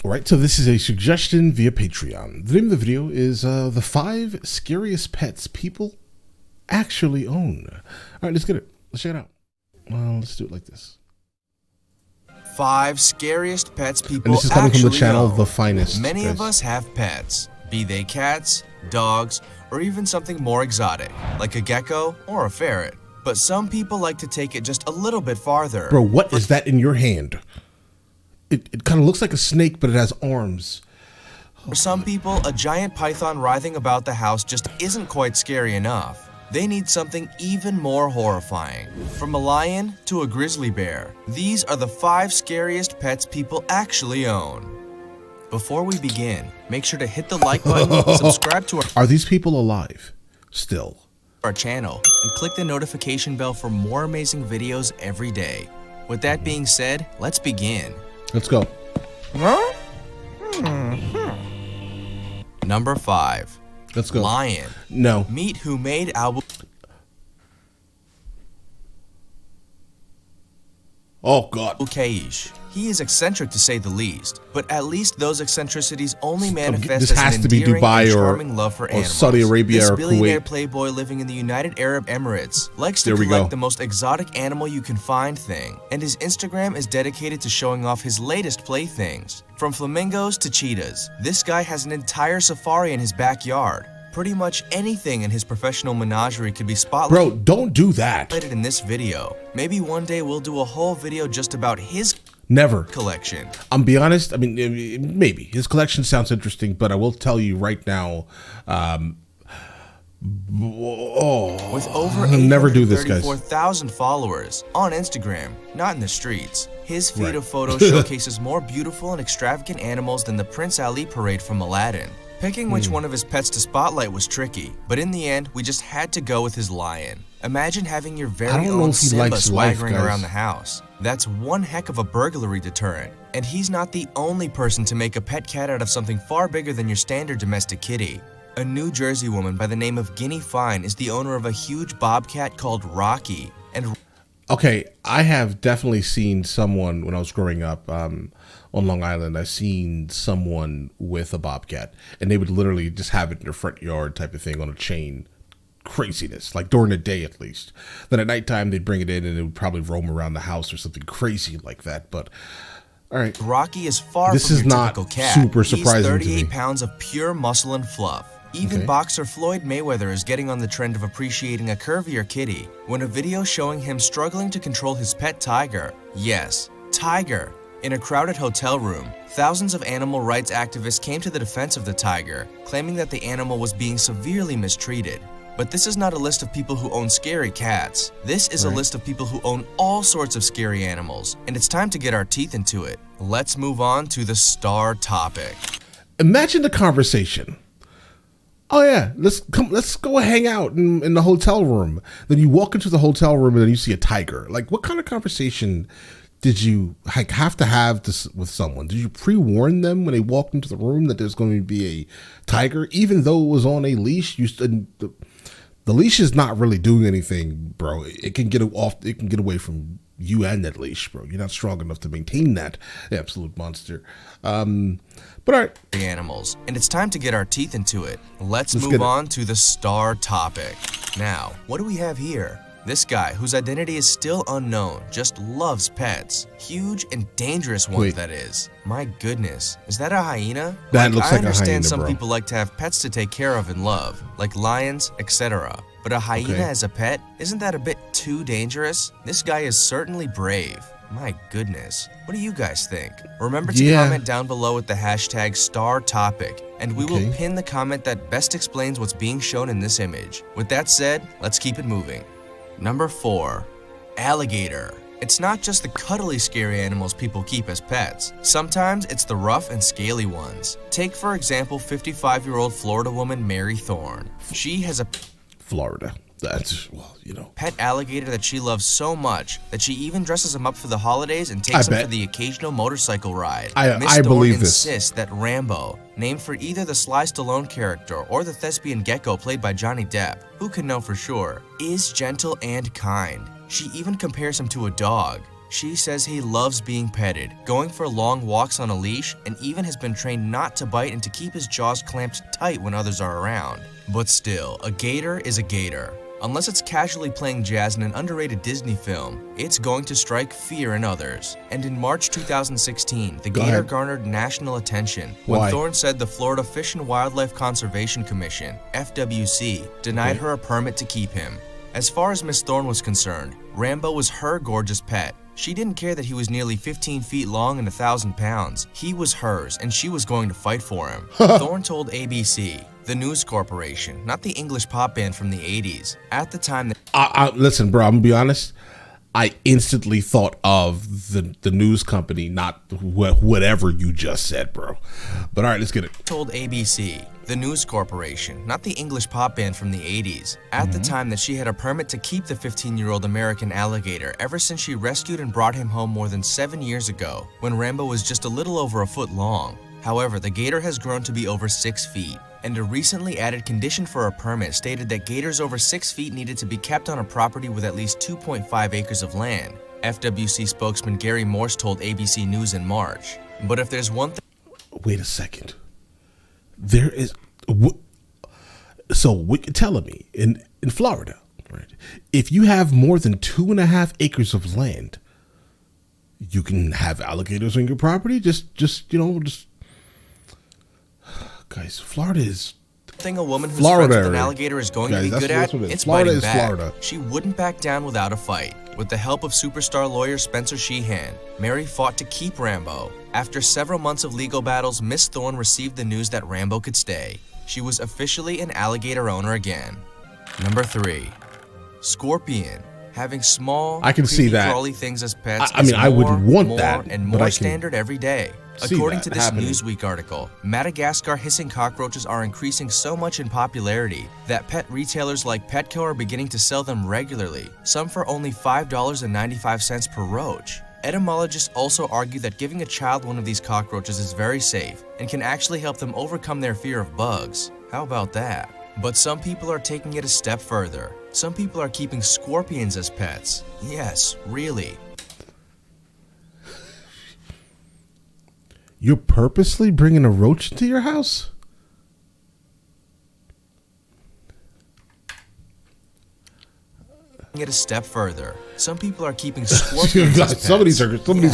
Alright, so this is a suggestion via Patreon. The name of the video is the 5 scariest pets people actually own. Alright, let's get it. Let's check it out. Well, let's do it like this. 5 scariest pets people And this is coming from the channel own. The Finest. Many of us have pets, be they cats, dogs, or even something more exotic, like a gecko or a ferret. But some people like to take it just a little bit farther. Bro, what is that in your hand? It kind of looks like a snake, but it has arms. For some people, a giant python writhing about the house just isn't quite scary enough. They need something even more horrifying. From a lion to a grizzly bear, these are the 5 scariest pets people actually own. Before we begin, make sure to hit the like button, subscribe to Are these people alive? Still. our channel, and click the notification bell for more amazing videos every day. With that being said, let's begin. Let's go. Number 5. Let's go. Lion. No. Meet who made album. Oh, God. Kaish. He is eccentric to say the least, but at least those eccentricities only manifest This as has an to be endearing Dubai and or charming love for animals. Saudi Arabia this or billionaire Kuwait. playboy living in the United Arab Emirates likes to There we collect go. the most exotic animal you can find thing, and his Instagram is dedicated to showing off his latest playthings. From flamingos to cheetahs, this guy has an entire safari in his backyard. Pretty much anything in his professional menagerie could be spotlighted. Bro, don't do that. In this video. Maybe one day we'll do a whole video just about his Never. collection. I'm be honest. I mean, maybe his collection sounds interesting, but I will tell you right now. With over I'll never do this, guys. 834,000 followers on Instagram, not in the streets. His feed Right. of photos showcases more beautiful and extravagant animals than the Prince Ali parade from Aladdin. Picking which one of his pets to spotlight was tricky, but in the end, we just had to go with his lion. Imagine having your I very don't know own if he Simba likes life, swaggering guys. around the house. That's one heck of a burglary deterrent. And he's not the only person to make a pet cat out of something far bigger than your standard domestic kitty. A New Jersey woman by the name of Guinea Fine is the owner of a huge bobcat called Rocky. And Okay, I have definitely seen someone when I was growing up on Long Island. I've seen someone with a bobcat, and they would literally just have it in their front yard type of thing on a chain. Craziness, like during the day at least. Then at nighttime they'd bring it in and it would probably roam around the house or something crazy like that. But all right, Rocky is far this from is your not typical cat. super surprising He's to me. 38 pounds of pure muscle and fluff. Even Okay. boxer Floyd Mayweather is getting on the trend of appreciating a curvier kitty when a video showing him struggling to control his pet tiger, yes, tiger, in a crowded hotel room. Thousands of animal rights activists came to the defense of the tiger, claiming that the animal was being severely mistreated. But this is not a list of people who own scary cats. This is a list of people who own all sorts of scary animals, and it's time to get our teeth into it. Let's move on to the star topic. imagine the conversation. Oh yeah, let's go hang out in the hotel room. Then you walk into the hotel room and then you see a tiger. Like, what kind of conversation did you have to have this with someone? Did you pre-warn them when they walked into the room that there's going to be a tiger, even though it was on a leash? The leash is not really doing anything, bro. It can get off. It can get away from you and that leash, bro. You're not strong enough to maintain that absolute monster. But all right. Animals, and it's time to get our teeth into it. Let's get move it. on to the star topic. Now, what do we have here? This guy, whose identity is still unknown, just loves pets. Huge and dangerous ones, Wait. that is. My goodness, is that a hyena? That looks I like a understand hyena, some bro. people like to have pets to take care of and love, like lions, etc. But a hyena Okay. as a pet, isn't that a bit too dangerous? This guy is certainly brave. My goodness. What do you guys think? Remember to Yeah. comment down below with the hashtag #StarTopic, and we will Okay. pin the comment that best explains what's being shown in this image. With that said, let's keep it moving. Number 4. Alligator. It's not just the cuddly scary animals people keep as pets. Sometimes it's the rough and scaly ones. Take for example 55-year-old Florida woman Mary Thorne. She has a Florida. That's, well, you know. pet alligator that she loves so much that she even dresses him up for the holidays and takes him bet. for the occasional motorcycle ride. I Miss Thorne believe this. insists that Rambo, named for either the Sly Stallone character or the thespian gecko played by Johnny Depp, who can know for sure, is gentle and kind. She even compares him to a dog. She says he loves being petted, going for long walks on a leash, and even has been trained not to bite and to keep his jaws clamped tight when others are around. But still, a gator is a gator. Unless it's casually playing jazz in an underrated Disney film, it's going to strike fear in others. And in March 2016, the gator garnered national attention when Thorne said the Florida Fish and Wildlife Conservation Commission, FWC, denied her a permit to keep him. As far as Miss Thorne was concerned, Rambo was her gorgeous pet. She didn't care that he was nearly 15 feet long and 1,000 pounds. He was hers, and she was going to fight for him. Thorne told ABC, the news corporation, not the English pop band from the 80s. At the time that listen, bro, I'm gonna be honest. I instantly thought of the news company, not whatever you just said, bro. But all right, let's get it. Told ABC, the news corporation, not the English pop band from the 80s. At the time that she had a permit to keep the 15-year-old American alligator ever since she rescued and brought him home more than 7 years ago, when Rambo was just a little over a foot long. However, the gator has grown to be over 6 feet, and a recently added condition for a permit stated that gators over 6 feet needed to be kept on a property with at least 2.5 acres of land. FWC spokesman Gary Morse told ABC News in March. But if there's one thing... Wait a second. There is... So what you're telling me, in Florida, right, if you have more than 2.5 acres of land, you can have alligators on your property? Just guys, Florida is... thing a woman who's friends with an alligator is going to be good at, it's Florida biting is back. Florida. She wouldn't back down without a fight. With the help of superstar lawyer Spencer Sheehan, Mary fought to keep Rambo. After several months of legal battles, Miss Thorne received the news that Rambo could stay. She was officially an alligator owner again. Number 3. Scorpion. Having small, I can see that. crawly things as pets I mean, I wouldn't want that, and but more I can standard every day. see According that to this happening. Newsweek article, Madagascar hissing cockroaches are increasing so much in popularity that pet retailers like Petco are beginning to sell them regularly, some for only $5.95 per roach. Etymologists also argue that giving a child one of these cockroaches is very safe and can actually help them overcome their fear of bugs. How about that? But some people are taking it a step further. Some people are keeping scorpions as pets. Yes, really. You're purposely bringing a roach into your house? It a step further. Some people are keeping scorpions as pets. Some of these are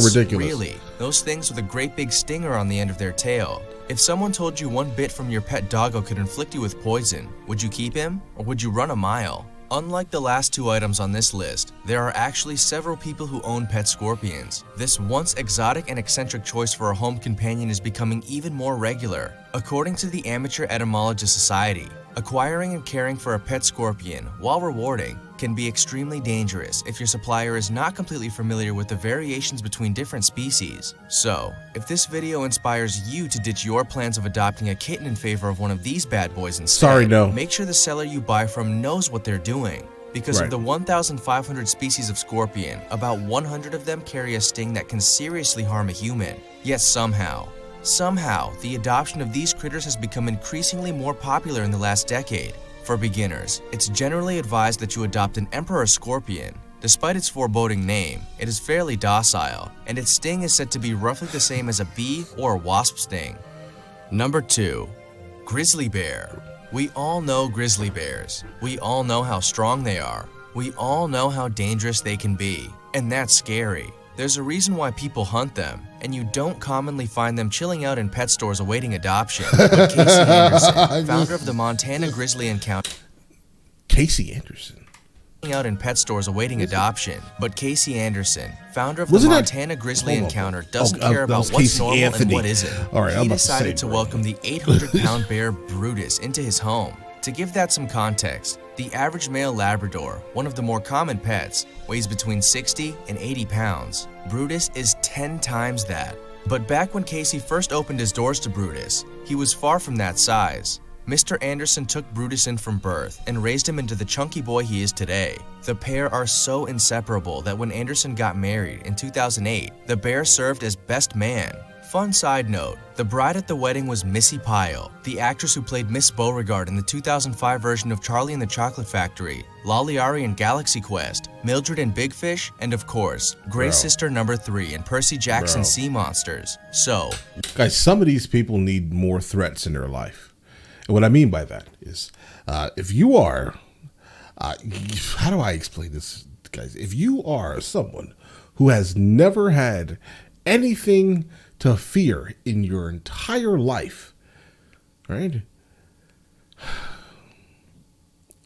ridiculous. Really. Those things with a great big stinger on the end of their tail. If someone told you one bit from your pet doggo could inflict you with poison, would you keep him or would you run a mile? Unlike the last 2 items on this list, there are actually several people who own pet scorpions. This once exotic and eccentric choice for a home companion is becoming even more regular. According to the Amateur Etymologist Society, acquiring and caring for a pet scorpion, while rewarding, can be extremely dangerous if your supplier is not completely familiar with the variations between different species. So, if this video inspires you to ditch your plans of adopting a kitten in favor of one of these bad boys instead, make sure the seller you buy from knows what they're doing. Because of the 1,500 species of scorpion, about 100 of them carry a sting that can seriously harm a human. Yet somehow, the adoption of these critters has become increasingly more popular in the last decade. For beginners, it's generally advised that you adopt an emperor scorpion. Despite its foreboding name, it is fairly docile, and its sting is said to be roughly the same as a bee or a wasp sting. Number 2. Grizzly Bear. We all know grizzly bears. We all know how strong they are. We all know how dangerous they can be, and that's scary. There's a reason why people hunt them, and you don't commonly find them chilling out in pet stores awaiting adoption. But Casey Anderson, founder of the Montana Grizzly Encounter, Casey Anderson. out in pet stores awaiting adoption. But Casey Anderson, founder of the Montana Grizzly Encounter, doesn't care about what's Casey normal Anthony. and what isn't. All right, He decided to welcome the 800-pound bear Brutus into his home. To give that some context, the average male Labrador, one of the more common pets, weighs between 60 and 80 pounds. Brutus is 10 times that. But back when Casey first opened his doors to Brutus, he was far from that size. Mr. Anderson took Brutus in from birth and raised him into the chunky boy he is today. The pair are so inseparable that when Anderson got married in 2008, the bear served as best man. Fun side note, the bride at the wedding was Missy Pyle, the actress who played Miss Beauregard in the 2005 version of Charlie and the Chocolate Factory, Lolliari in Galaxy Quest, Mildred and Big Fish, and of course, Grey Sister number 3 and Percy Jackson's Sea Monsters. So, guys, some of these people need more threats in their life. And what I mean by that is, if you are, how do I explain this, guys? If you are someone who has never had anything to fear in your entire life, right?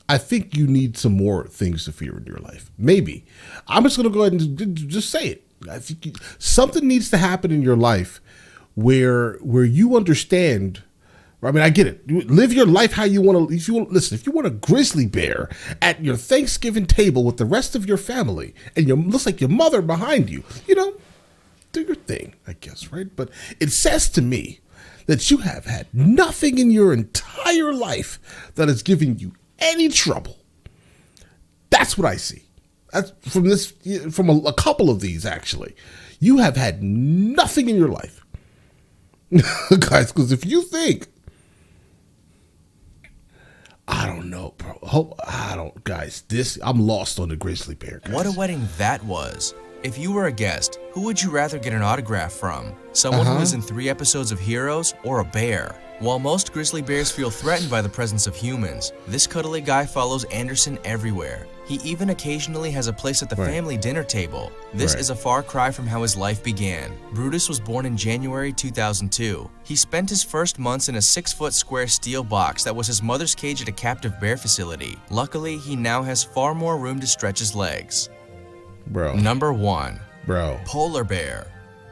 I think you need some more things to fear in your life. Maybe. I'm just going to go ahead and just say it. I think something needs to happen in your life where you understand. I mean, I get it. Live your life how you want to. If you want a grizzly bear at your Thanksgiving table with the rest of your family, and looks like your mother behind you, do your thing, I guess, right? But it says to me that you have had nothing in your entire life that has given you any trouble. That's what I see. That's from a couple of these, actually. You have had nothing in your life. Guys, because if you think, I don't know, bro. I'm lost on the grizzly bear, guys. What a wedding that was. If you were a guest, who would you rather get an autograph from? Someone who is in 3 episodes of Heroes, or a bear? While most grizzly bears feel threatened by the presence of humans, this cuddly guy follows Anderson everywhere. He even occasionally has a place at the family dinner table. This is a far cry from how his life began. Brutus was born in January 2002. He spent his first months in a 6-foot square steel box that was his mother's cage at a captive bear facility. Luckily, he now has far more room to stretch his legs. Number 1. Polar bear.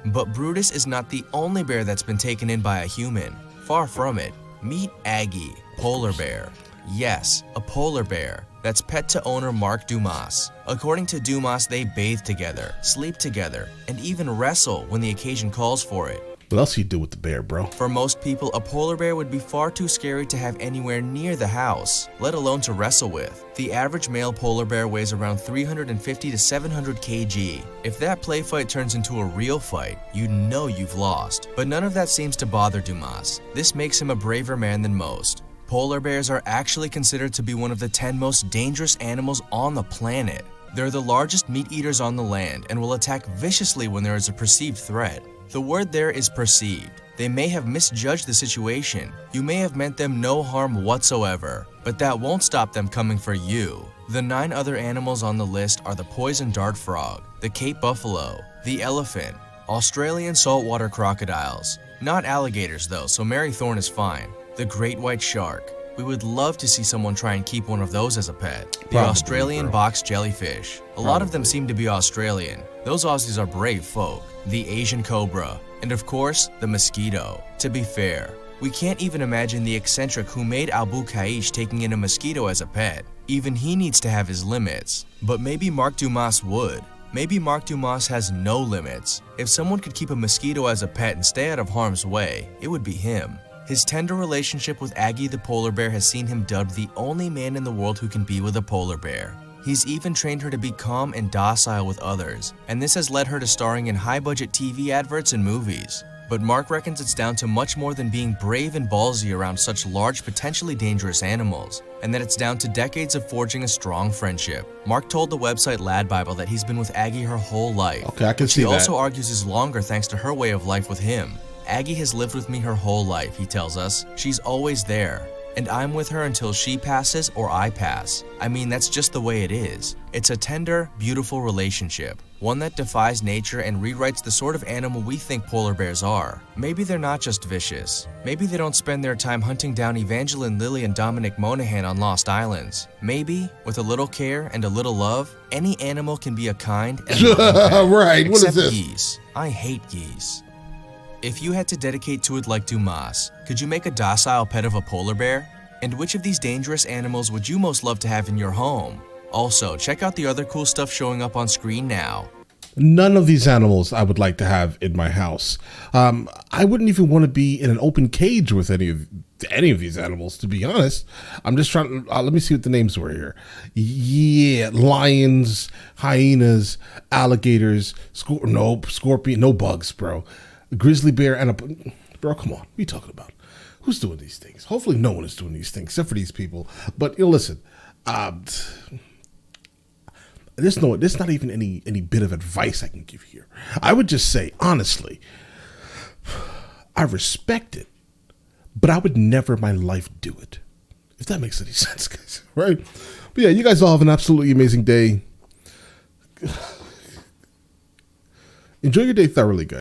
But Brutus is not the only bear that's been taken in by a human. Far from it. Meet Aggie, polar bear. Yes, a polar bear. That's pet to owner Mark Dumas. According to Dumas, they bathe together, sleep together, and even wrestle when the occasion calls for it. What else you do with the bear, bro? For most people, a polar bear would be far too scary to have anywhere near the house, let alone to wrestle with. The average male polar bear weighs around 350 to 700 kg. If that play fight turns into a real fight, you know you've lost. But none of that seems to bother Dumas. This makes him a braver man than most. Polar bears are actually considered to be one of the 10 most dangerous animals on the planet. They're the largest meat eaters on the land and will attack viciously when there is a perceived threat. The word there is perceived. They may have misjudged the situation. You may have meant them no harm whatsoever, but that won't stop them coming for you. The 9 other animals on the list are the poison dart frog, the Cape buffalo, the elephant, Australian saltwater crocodiles. Not alligators though, so Mary Thorne is fine. The great white shark. We would love to see someone try and keep one of those as a pet. The Australian box jellyfish. A lot of them seem to be Australian. Those Aussies are brave folk. The Asian cobra. And of course, the mosquito. To be fair, we can't even imagine the eccentric who made Abu Kaish taking in a mosquito as a pet. Even he needs to have his limits. But maybe Mark Dumas would. Maybe Mark Dumas has no limits. If someone could keep a mosquito as a pet and stay out of harm's way, it would be him. His tender relationship with Aggie the polar bear has seen him dubbed the only man in the world who can be with a polar bear. He's even trained her to be calm and docile with others, and this has led her to starring in high-budget TV adverts and movies. But Mark reckons it's down to much more than being brave and ballsy around such large, potentially dangerous animals, and that it's down to decades of forging a strong friendship. Mark told the website Lad Bible that he's been with Aggie her whole life. Okay, I can see that. He also argues is longer thanks to her way of life with him. Aggie has lived with me her whole life, he tells us. She's always there. And I'm with her until she passes or I pass. I mean, that's just the way it is. It's a tender, beautiful relationship. One that defies nature and rewrites the sort of animal we think polar bears are. Maybe they're not just vicious. Maybe they don't spend their time hunting down Evangeline Lilly and Dominic Monaghan on Lost Islands. Maybe, with a little care and a little love, any animal can be a kind and loving pet. Right, what is Except this? geese. I hate geese. If you had to dedicate to it like Dumas, could you make a docile pet of a polar bear? And which of these dangerous animals would you most love to have in your home? Also, check out the other cool stuff showing up on screen now. None of these animals I would like to have in my house. I wouldn't even want to be in an open cage with any of these animals, to be honest. I'm just trying to, let me see what the names were here. Yeah, lions, hyenas, alligators, scorpion, no bugs, bro. A grizzly bear and bro, come on, what are you talking about? Who's doing these things? Hopefully no one is doing these things except for these people. But listen, there's not even any bit of advice I can give here. I would just say, honestly, I respect it, but I would never in my life do it. If that makes any sense, guys, right? But yeah, you guys all have an absolutely amazing day. Enjoy your day thoroughly, guys.